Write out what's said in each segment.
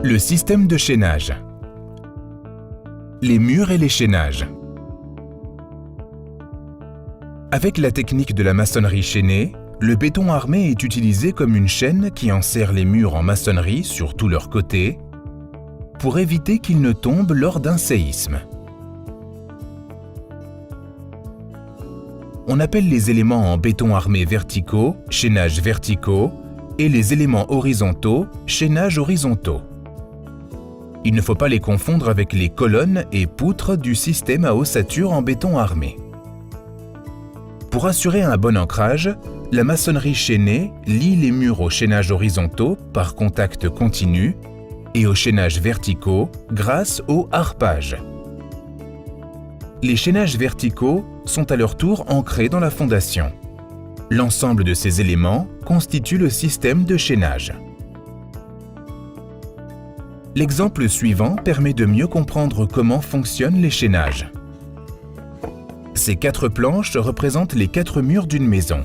Le système de chaînage. Les murs et les chaînages. Avec la technique de la maçonnerie chaînée, le béton armé est utilisé comme une chaîne qui enserre les murs en maçonnerie sur tous leurs côtés pour éviter qu'ils ne tombent lors d'un séisme. On appelle les éléments en béton armé verticaux chaînages verticaux et les éléments horizontaux chaînages horizontaux. Il ne faut pas les confondre avec les colonnes et poutres du système à ossature en béton armé. Pour assurer un bon ancrage, la maçonnerie chaînée lie les murs aux chaînages horizontaux par contact continu et aux chaînages verticaux grâce au harpage. Les chaînages verticaux sont à leur tour ancrés dans la fondation. L'ensemble de ces éléments constitue le système de chaînage. L'exemple suivant permet de mieux comprendre comment fonctionnent les chaînages. Ces 4 planches représentent les 4 murs d'une maison.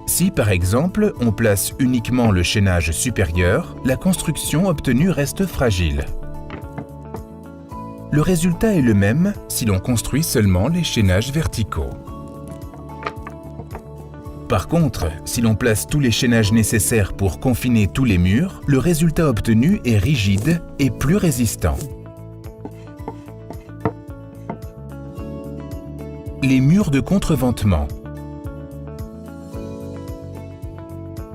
Si, par exemple, on place uniquement le chaînage supérieur, la construction obtenue reste fragile. Le résultat est le même si l'on construit seulement les chaînages verticaux. Par contre, si l'on place tous les chaînages nécessaires pour confiner tous les murs, le résultat obtenu est rigide et plus résistant. Les murs de contreventement.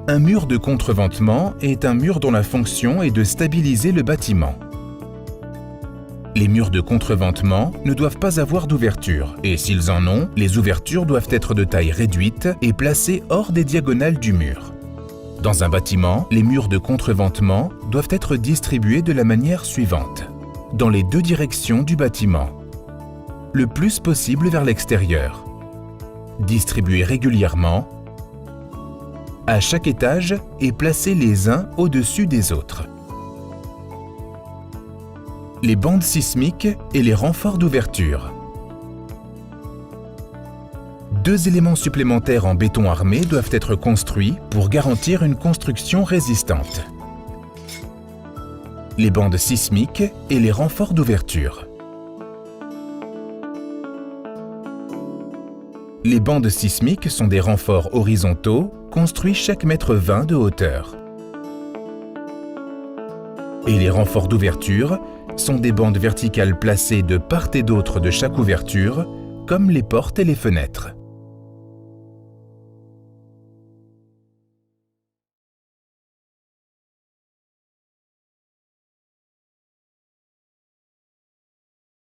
Un mur de contreventement est un mur dont la fonction est de stabiliser le bâtiment. Les murs de contreventement ne doivent pas avoir d'ouverture, et s'ils en ont, les ouvertures doivent être de taille réduite et placées hors des diagonales du mur. Dans un bâtiment, les murs de contreventement doivent être distribués de la manière suivante. Dans les 2 directions du bâtiment. Le plus possible vers l'extérieur. Distribués régulièrement, à chaque étage et placés les uns au-dessus des autres. Les bandes sismiques et les renforts d'ouverture. 2 éléments supplémentaires en béton armé doivent être construits pour garantir une construction résistante. Les bandes sismiques et les renforts d'ouverture. Les bandes sismiques sont des renforts horizontaux construits chaque mètre 20 de hauteur. Et les renforts d'ouverture sont des bandes verticales placées de part et d'autre de chaque ouverture, comme les portes et les fenêtres.